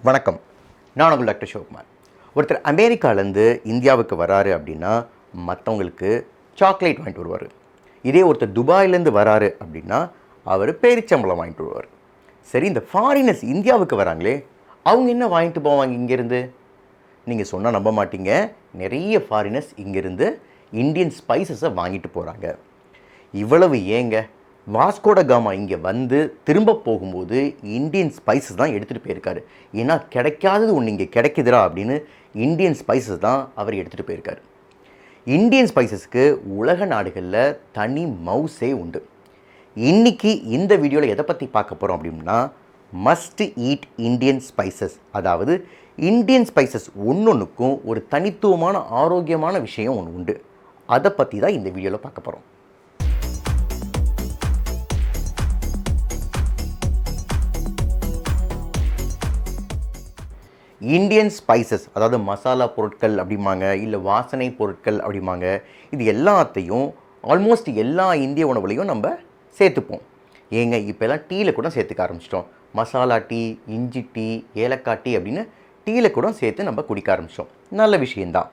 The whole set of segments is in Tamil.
வணக்கம். நான் உங்கள் டாக்டர் சிவகுமார். ஒருத்தர் அமெரிக்காலேருந்து இந்தியாவுக்கு வராரு அப்படின்னா மற்றவங்களுக்கு சாக்லேட் வாங்கிட்டு வருவார். இதே ஒருத்தர் துபாயிலேருந்து வராரு அப்படின்னா அவர் பேரிச்சம்பழம் வாங்கிட்டு வருவார். சரி, இந்த ஃபாரினர்ஸ் இந்தியாவுக்கு வராங்களே, அவங்க என்ன வாங்கிட்டு போவாங்க இங்கேருந்து? நீங்கள் சொன்னால் நம்ப மாட்டீங்க, நிறைய ஃபாரினர்ஸ் இங்கேருந்து இந்தியன் ஸ்பைசஸை வாங்கிட்டு போகிறாங்க. இவ்வளவு ஏங்க, வாஸ்கோட காமா இங்கே வந்து திரும்ப போகும்போது இந்தியன் ஸ்பைசஸ் தான் எடுத்துகிட்டு போயிருக்காரு. ஏன்னா கிடைக்காதது ஒன்று இங்கே கிடைக்குதுரா அப்படின்னு இந்தியன் ஸ்பைசஸ் தான் அவர் எடுத்துகிட்டு போயிருக்காரு. இந்தியன் ஸ்பைசஸ்க்கு உலக நாடுகளில் தனி மவுஸே உண்டு. இன்றைக்கி இந்த வீடியோவில் எதை பற்றி பார்க்க போகிறோம் அப்படின்னா, மஸ்ட் ஈட் இந்தியன் ஸ்பைசஸ். அதாவது இந்தியன் ஸ்பைசஸ் ஒன்றொன்றுக்கும் ஒரு தனித்துவமான ஆரோக்கியமான விஷயம் ஒன்று உண்டு. அதை பற்றி தான் இந்த வீடியோவில் பார்க்க போகிறோம். இந்தியன் ஸ்பைசஸ், அதாவது மசாலா பொருட்கள் அப்படிம்பாங்க, இல்லை வாசனை பொருட்கள் அப்படிம்பாங்க. இது எல்லாத்தையும் ஆல்மோஸ்ட் எல்லா இந்திய உணவுலையும் நம்ம சேர்த்துப்போம். ஏங்க இப்போல்லாம் டீயில் கூட சேர்த்துக்க ஆரம்பிச்சிட்டோம். மசாலா டீ, இஞ்சி டீ, ஏலக்காய் டீ அப்படின்னு டீயில் கூட சேர்த்து நம்ம குடிக்க ஆரம்பிச்சிட்டோம். நல்ல விஷயந்தான்.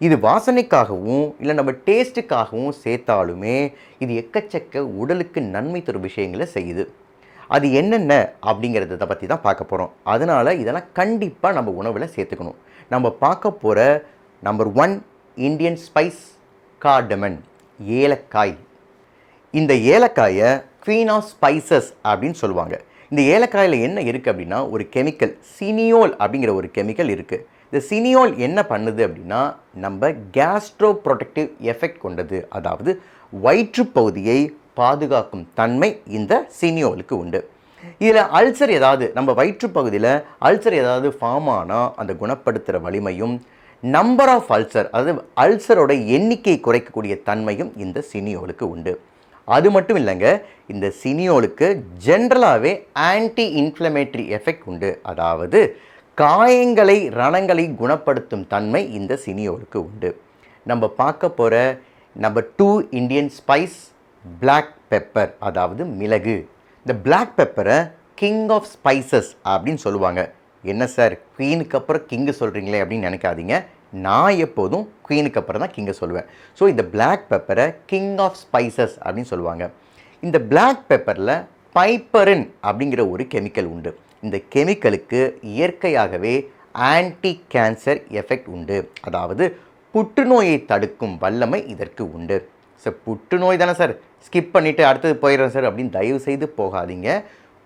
இது வாசனைக்காகவும் இல்லை நம்ம டேஸ்ட்டுக்காகவும் சேர்த்தாலுமே இது எக்கச்சக்க உடலுக்கு நன்மை தரும் விஷயங்களை செய்யுது. அது என்னென்ன அப்படிங்கிறத பற்றி தான் பார்க்க போகிறோம். அதனால் இதெல்லாம் கண்டிப்பாக நம்ம உணவில் சேர்த்துக்கணும். நம்ம பார்க்க போகிற நம்பர் 1 இந்தியன் ஸ்பைஸ் கார்டமன், ஏலக்காய். இந்த ஏலக்காயை குவீன் ஆஃப் ஸ்பைசஸ் அப்படின்னு சொல்லுவாங்க. இந்த ஏலக்காயில் என்ன இருக்குது அப்படின்னா, ஒரு கெமிக்கல் சினியோல் அப்படிங்கிற ஒரு கெமிக்கல் இருக்குது. இந்த சினியோல் என்ன பண்ணுது அப்படின்னா, நம்ம கேஸ்ட்ரோ ப்ரொடெக்டிவ் எஃபெக்ட் கொண்டது. அதாவது வயிற்றுப்பகுதியை பாதுகாக்கும் தன்மை இந்த சினியோலுக்கு உண்டு. இதில் அல்சர் ஏதாவது நம்ம வயிற்றுப்பகுதியில் அல்சர் ஏதாவது ஃபார்ம் ஆனால் அந்த குணப்படுத்துகிற வலிமையும், நம்பர் ஆஃப் அல்சர் அதாவது அல்சரோட எண்ணிக்கை குறைக்கக்கூடிய தன்மையும் இந்த சினியோலுக்கு உண்டு. அது மட்டும் இல்லைங்க, இந்த சினியோலுக்கு ஜென்ரலாகவே ஆன்டி இன்ஃப்ளமேட்டரி எஃபெக்ட் உண்டு. அதாவது காயங்களை ரணங்களை குணப்படுத்தும் தன்மை இந்த சினியோலுக்கு உண்டு. நம்ம பார்க்க போகிற number 2 Indian spice black pepper, அதாவது மிளகு. இந்த பிளாக் பெப்பரை கிங் ஆஃப் ஸ்பைசஸ் அப்படின்னு சொல்லுவாங்க. என்ன சார், குவீனுக்கு அப்புறம் கிங்கு சொல்கிறீங்களே அப்படின்னு நினைக்காதீங்க. நான் எப்போதும் குவீனுக்கு அப்புறம் தான் கிங்கை சொல்லுவேன். ஸோ இந்த பிளாக் பெப்பரை கிங் ஆஃப் ஸ்பைசஸ் அப்படின்னு சொல்லுவாங்க. இந்த பிளாக் பெப்பரில் பைப்பரின் அப்படிங்கிற ஒரு கெமிக்கல் உண்டு. இந்த கெமிக்கலுக்கு இயற்கையாகவே ஆன்டி கேன்சர் எஃபெக்ட் உண்டு. அதாவது புற்றுநோயை தடுக்கும் வல்லமை இதற்கு உண்டு. சார் புற்றுநோய் தானே சார், ஸ்கிப் பண்ணிவிட்டு அடுத்தது போயிடுறேன் சார் அப்படின்னு தயவு செய்து போகாதீங்க.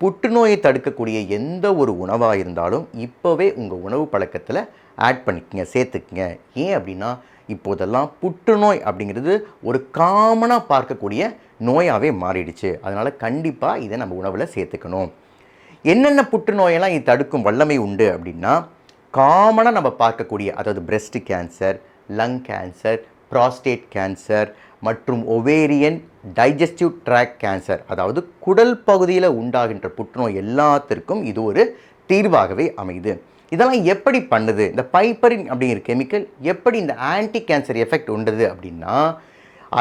புற்றுநோயை தடுக்கக்கூடிய எந்த ஒரு உணவாக இருந்தாலும் இப்போவே உங்கள் உணவு பழக்கத்தில் ஆட் பண்ணிக்கங்க, சேர்த்துக்குங்க. ஏன் அப்படின்னா இப்போதெல்லாம் புற்றுநோய் அப்படிங்கிறது ஒரு காமனாக பார்க்கக்கூடிய நோயாகவே மாறிடுச்சு. அதனால் கண்டிப்பாக இதை நம்ம உணவில் சேர்த்துக்கணும். என்னென்ன புற்றுநோயெல்லாம் இது தடுக்கும் வல்லமை உண்டு அப்படின்னா, காமனாக நம்ம பார்க்கக்கூடிய அதாவது breast cancer, lung cancer, prostate cancer மற்றும் ஒவேரியன் டைஜஸ்டிவ் ட்ராக் கேன்சர், அதாவது குடல் பகுதியில் உண்டாகின்ற புற்றுநோய் எல்லாத்திற்கும் இது ஒரு தீர்வாகவே அமையுது. இதெல்லாம் எப்படி பண்ணுது? இந்த பைப்பரின் அப்படிங்கிற கெமிக்கல் எப்படி இந்த ஆன்டி கேன்சர் எஃபெக்ட் உண்டுது அப்படின்னா,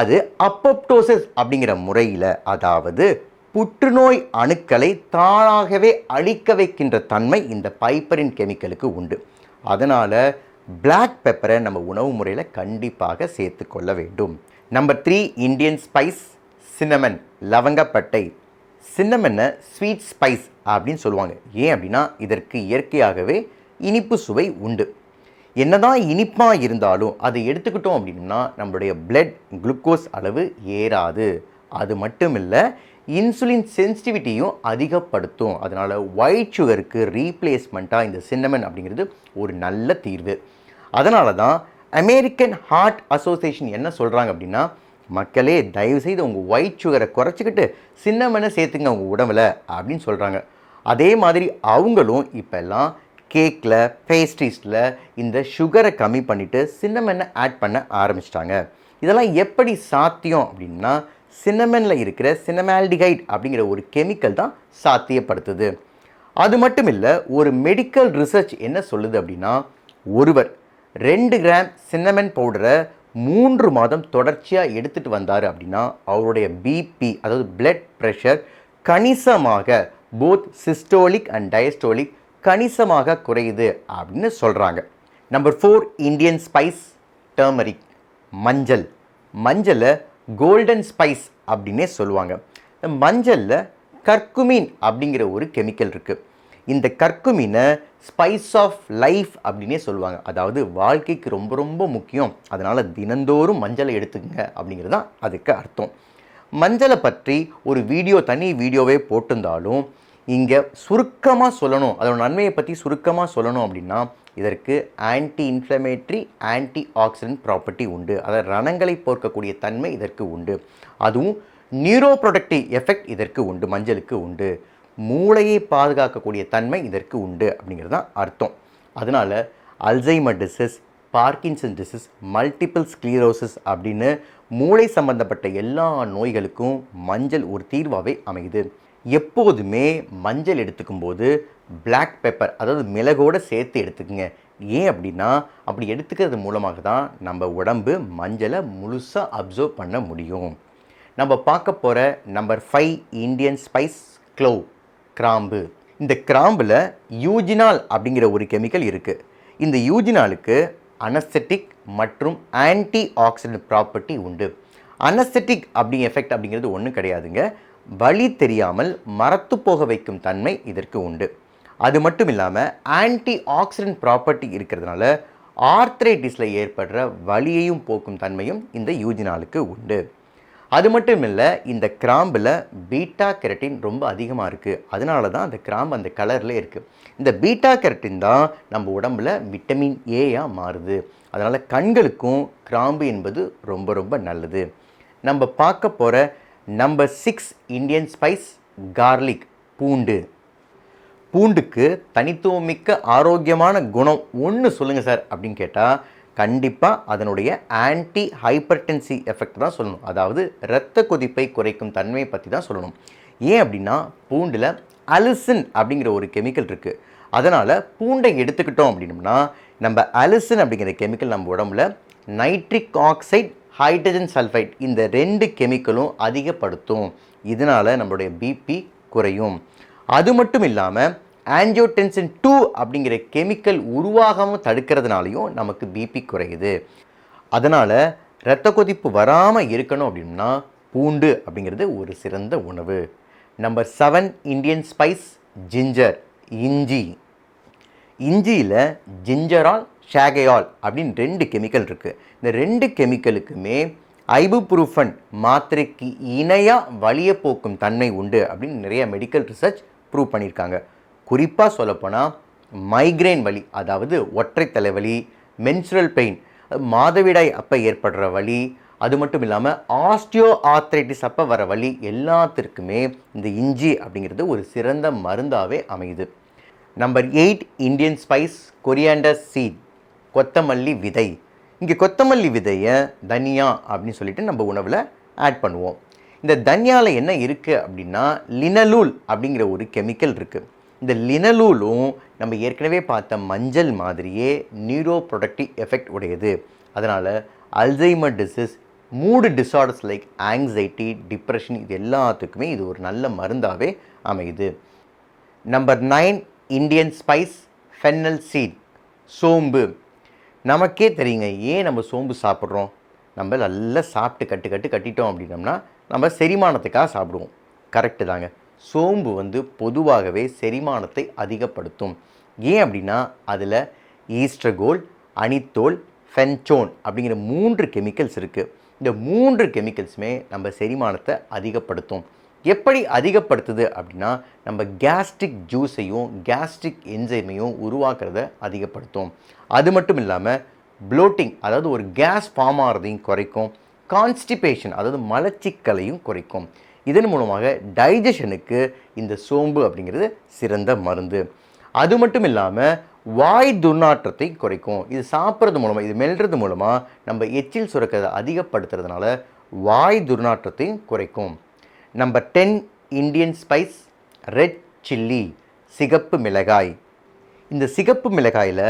அது அப்போப்டோசிஸ் அப்படிங்கிற முறையில், அதாவது புற்றுநோய் அணுக்களை தானாகவே அழிக்க வைக்கின்ற தன்மை இந்த பைப்பரின் கெமிக்கலுக்கு உண்டு. அதனால் பிளாக் பெப்பரை நம்ம உணவு முறையில் கண்டிப்பாக சேர்த்து கொள்ள வேண்டும். நம்பர் 3 இந்தியன் ஸ்பைஸ் சின்னமன், லவங்கப்பட்டை. சின்னமனை ஸ்வீட் ஸ்பைஸ் அப்படின்னு சொல்லுவாங்க. ஏன் அப்படின்னா இதற்கு இயற்கையாகவே இனிப்பு சுவை உண்டு. என்னதான் இனிப்பாக இருந்தாலும் அதை எடுத்துக்கிட்டோம் அப்படின்னா நம்மளுடைய பிளட் குளுக்கோஸ் அளவு ஏறாது. அது மட்டும் இல்லை, இன்சுலின் சென்சிட்டிவிட்டியும் அதிகப்படுத்தும். அதனால் ஒயிட் சுகருக்கு ரீப்ளேஸ்மெண்ட்டாக இந்த சின்னமன் அப்படிங்கிறது ஒரு நல்ல தீர்வு. அதனால தான் அமெரிக்கன் ஹார்ட் அசோசியேஷன் என்ன சொல்கிறாங்க அப்படின்னா, மக்களே தயவுசெய்து உங்கள் ஒயிட் சுகரை குறைச்சிக்கிட்டு சின்னமனை சேர்த்துங்க உங்கள் உடம்பில் அப்படின்னு சொல்கிறாங்க. அதே மாதிரி அவங்களும் இப்போல்லாம் கேக்கில், பேஸ்ட்ரீஸில் இந்த சுகரை கம்மி பண்ணிவிட்டு சின்னமனை ஆட் பண்ண ஆரம்பிச்சிட்டாங்க. இதெல்லாம் எப்படி சாத்தியம் அப்படின்னா, சின்னமனில் இருக்கிற சினமால்டிகைட் அப்படிங்கிற ஒரு கெமிக்கல் தான் சாத்தியப்படுத்துது. அது மட்டும் இல்லை, ஒரு மெடிக்கல் ரிசர்ச் என்ன சொல்லுது அப்படின்னா, ஒருவர் 2 கிராம் சின்னமன் பவுடரை 3 மாதம் தொடர்ச்சியாக எடுத்துகிட்டு வந்தார் அப்படின்னா அவருடைய பிபி அதாவது பிளட் ப்ரெஷர் கணிசமாக போத் சிஸ்டோலிக் அண்ட் டயஸ்டோலிக் கணிசமாக குறையுது அப்படின்னு சொல்கிறாங்க. நம்பர் 4 இந்தியன் ஸ்பைஸ் டர்மரிக், மஞ்சள். மஞ்சளை கோல்டன் ஸ்பைஸ் அப்படின்னே சொல்லுவாங்க. மஞ்சளில் கர்குமின் அப்படிங்கிற ஒரு கெமிக்கல் இருக்குது. இந்த கர்குமினை ஸ்பைஸ் ஆஃப் லைஃப் அப்படின்னே சொல்லுவாங்க. அதாவது வாழ்க்கைக்கு ரொம்ப ரொம்ப முக்கியம், அதனால் தினந்தோறும் மஞ்சளை எடுத்துக்கங்க அப்படிங்கிறது தான் அதுக்கு அர்த்தம். மஞ்சளை பற்றி ஒரு தனி வீடியோவே போட்டிருந்தாலும் இங்கே சுருக்கமாக சொல்லணும், அதோட நன்மையை பற்றி சுருக்கமாக சொல்லணும் அப்படின்னா இதற்கு anti inflammatory, anti accident property உண்டு. அதாவது ரணங்களை போர்க்கக்கூடிய தன்மை இதற்கு உண்டு. அதுவும் நியூரோ ப்ரொடக்டிவ் எஃபெக்ட் இதற்கு உண்டு, மஞ்சளுக்கு உண்டு. மூளையை பாதுகாக்கக்கூடிய தன்மை இதற்கு உண்டு அப்படிங்கிறது தான் அர்த்தம். அதனால் Alzheimer disease, Parkinson disease, multiple sclerosis அப்படின்னு மூளை சம்பந்தப்பட்ட எல்லா நோய்களுக்கும் மஞ்சள் ஒரு தீர்வாகவே அமையுது. எப்போதுமே மஞ்சள் எடுத்துக்கும் போது பிளாக் பெப்பர், அதாவது மிளகோடு சேர்த்து எடுத்துக்குங்க. ஏன் அப்படின்னா அப்படி எடுத்துக்கிறது மூலமாக தான் நம்ம உடம்பு மஞ்சளை முழுசாக அப்சர்வ் பண்ண முடியும். நம்ம பார்க்க போகிற நம்பர் 5 இந்தியன் ஸ்பைஸ் க்ளோவ், கிராம்பு. இந்த கிராம்பில் யூஜினால் அப்படிங்கிற ஒரு கெமிக்கல் இருக்குது. இந்த யூஜினாலுக்கு அனஸ்தெட்டிக் மற்றும் ஆன்டி ஆக்சிடென்ட் ப்ராப்பர்ட்டி உண்டு. அனஸ்தெட்டிக் எஃபெக்ட் அப்படிங்கிறது ஒன்றும் கிடையாதுங்க. வலி தெரியாமல் மரத்து போக வைக்கும் தன்மை இதற்கு உண்டு. அது மட்டும் இல்லாமல் ஆன்டி ஆக்சிடென்ட் ப்ராப்பர்ட்டி இருக்கிறதுனால ஆர்த்ரைட்டிஸில் ஏற்படுற வலியையும் போக்கும் தன்மையும் இந்த யூஜினாலுக்கு உண்டு. அது மட்டும் இல்லை, இந்த கிராம்பில் பீட்டா கெரட்டின் ரொம்ப அதிகமாக இருக்குது. அதனால தான் அந்த கிராம்பு அந்த கலரில் இருக்குது. இந்த பீட்டா கெரட்டின் தான் நம்ம உடம்பில் விட்டமின் ஏயாக மாறுது. அதனால் கண்களுக்கும் கிராம்பு என்பது ரொம்ப ரொம்ப நல்லது. நம்ம பார்க்க போகிற நம்பர் 6 இந்தியன் ஸ்பைஸ் கார்லிக், பூண்டு. பூண்டுக்கு தனித்துவமிக்க ஆரோக்கியமான குணம் ஒன்று சொல்லுங்கள் சார் அப்படின்னு கேட்டால் கண்டிப்பாக அதனுடைய ஆன்டி ஹைப்பர்டென்சி எஃபெக்ட் தான் சொல்லணும். அதாவது இரத்த கொதிப்பை குறைக்கும் தன்மையை பற்றி தான் சொல்லணும். ஏன் அப்படின்னா பூண்டில் அலிசின் அப்படிங்கிற ஒரு கெமிக்கல் இருக்குது. அதனால் பூண்டை எடுத்துக்கிட்டோம் அப்படின்னம்னா நம்ம அலிசின் அப்படிங்கிற கெமிக்கல் நம்ம உடம்புல நைட்ரிக் ஆக்சைடு, ஹைட்ரஜன் சல்ஃபைட் இந்த 2 கெமிக்கலும் அதிகப்படுத்தும். இதனால் நம்மளுடைய பிபி குறையும். அது மட்டும் இல்லாமல் ஆஞ்சியோடென்சின் 2 அப்படிங்கிற கெமிக்கல் உருவாகாமல் தடுக்கிறதுனாலையும் நமக்கு பிபி குறையுது. அதனால் இரத்த கொதிப்பு வராமல் இருக்கணும் அப்படின்னா பூண்டு அப்படிங்கிறது ஒரு சிறந்த உணவு. நம்பர் 7 இந்தியன் ஸ்பைஸ் ஜிஞ்சர், இஞ்சி. இஞ்சியில் ஜிஞ்சரால், ஷாகையால் அப்படின்னு 2 கெமிக்கல் இருக்குது. இந்த 2 கெமிக்கலுக்குமே ஐபுப்ரூஃபன் மாத்திரைக்கு இணையாக வலியை போக்கும் தன்மை உண்டு அப்படின்னு நிறைய மெடிக்கல் ரிசர்ச் ப்ரூவ் பண்ணியிருக்காங்க. குறிப்பாக சொல்லப்போனால் மைக்ரைன் வலி, அதாவது ஒற்றை தலைவலி, மென்சுரல் பெயின், மாதவிடாய் அப்போ ஏற்படுற வலி, அது மட்டும் இல்லாமல் ஆஸ்டியோ ஆர்த்ரைட்டிஸ் அப்போ வர வலி எல்லாத்திற்குமே இந்த இஞ்சி அப்படிங்கிறது ஒரு சிறந்த மருந்தாகவே அமையுது. Number 8 Indian spice coriander seed, கொத்தமல்லி விதை. இங்கே கொத்தமல்லி விதையை தனியா அப்படின்னு சொல்லிட்டு நம்ம உணவில் ஆட் பண்ணுவோம். இந்த தனியாவில் என்ன இருக்குது அப்படின்னா லினலூல் அப்படிங்கிற ஒரு கெமிக்கல் இருக்குது. இந்த லினலூலும் நம்ம ஏற்கனவே பார்த்த மஞ்சள் மாதிரியே நியூரோ ப்ரொடக்டிவ் எஃபெக்ட் உடையது. அதனால் Alzheimer disease, mood disorders like anxiety, depression இது எல்லாத்துக்குமே இது ஒரு நல்ல மருந்தாகவே அமையுது. Number 9 Indian spice fennel seed, சோம்பு. நமக்கே தெரியுங்க ஏன் நம்ம சோம்பு சாப்பிட்றோம். நம்ம நல்லா சாப்பிட்டு கட்டிட்டோம் அப்படின்னம்னா நம்ம செரிமானத்துக்காக சாப்பிடுவோம். கரெக்டு தாங்க. சோம்பு பொதுவாகவே செரிமானத்தை அதிகப்படுத்தும். ஏன் அப்படின்னா அதில் ஈஸ்ட்ரகோல், அனித்தோல், ஃபென்சோன் அப்படிங்கிற 3 கெமிக்கல்ஸ் இருக்குது. இந்த 3 கெமிக்கல்ஸுமே நம்ம செரிமானத்தை அதிகப்படுத்தும். எப்படி அதிகப்படுத்துது அப்படின்னா நம்ம கேஸ்ட்ரிக் ஜூஸையும் கேஸ்ட்ரிக் என்சைமையும் உருவாக்குறத அதிகப்படுத்தும். அது மட்டும் இல்லாமல் ப்ளோட்டிங், அதாவது ஒரு கேஸ் ஃபார்ம் ஆகிறதையும் குறைக்கும். கான்ஸ்டிபேஷன், அதாவது மலச்சிக்கலையும் குறைக்கும். இதன் மூலமாக டைஜஷனுக்கு இந்த சோம்பு அப்படிங்கிறது சிறந்த மருந்து. அது மட்டும் இல்லாமல் வாய் துர்நாற்றத்தை குறைக்கும். இது சாப்பிட்றது மூலமாக, இது மெல்றது மூலமாக நம்ம எச்சில் சுரக்கிறதை அதிகப்படுத்துறதுனால வாய் துர்நாற்றத்தையும் குறைக்கும். Number 10 Indian spice red chilli, சிகப்பு மிளகாய். இந்த சிகப்பு மிளகாயில்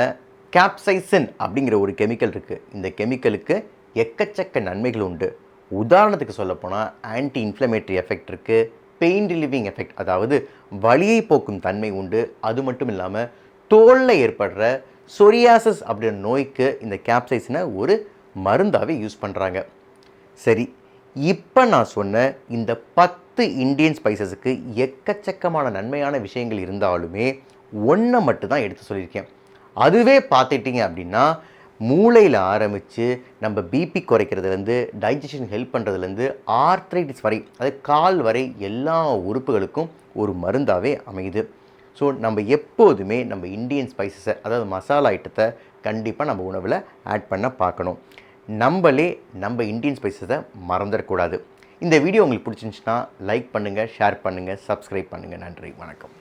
கேப்சைசின் அப்படிங்கிற ஒரு கெமிக்கல் இருக்குது. இந்த கெமிக்கலுக்கு எக்கச்சக்க நன்மைகள் உண்டு. உதாரணத்துக்கு சொல்லப்போனால் ஆன்டி இன்ஃப்ளமேட்டரி எஃபெக்ட் இருக்குது, பெயின் ரிலீவிங் எஃபெக்ட், அதாவது வலியை போக்கும் தன்மை உண்டு. அது மட்டும் இல்லாமல் தோலில் ஏற்படுற சொரியாசிஸ் அப்படின்ற நோய்க்கு இந்த கேப்சைசினை ஒரு மருந்தாகவே யூஸ் பண்ணுறாங்க. சரி, இப்போ நான் சொன்ன இந்த 10 இந்தியன் ஸ்பைசஸுக்கு எக்கச்சக்கமான நன்மையான விஷயங்கள் இருந்தாலுமே ஒன்றை மட்டும் தான் எடுத்து சொல்லியிருக்கேன். அதுவே பார்த்துட்டிங்க அப்படின்னா மூளையில் ஆரம்பித்து நம்ம பிபி குறைக்கிறதுலேருந்து, டைஜஷன் ஹெல்ப் பண்ணுறதுலேருந்து, ஆர்த்ரைட்டிஸ் வரை, அது கால் வரை எல்லா உறுப்புகளுக்கும் ஒரு மருந்தாகவே அமையுது. ஸோ நம்ம எப்போதுமே நம்ம இந்தியன் ஸ்பைசஸை, அதாவது மசாலா ஐட்டத்தை கண்டிப்பாக நம்ம உணவில் ஆட் பண்ண பார்க்கணும். நம்ம இந்தியன் ஸ்பைசஸை மறந்துடக்கூடாது. இந்த வீடியோ உங்களுக்கு பிடிச்சிருந்துச்சுன்னா லைக் பண்ணுங்கள், ஷேர் பண்ணுங்கள், சப்ஸ்கிரைப் பண்ணுங்கள். நன்றி, வணக்கம்.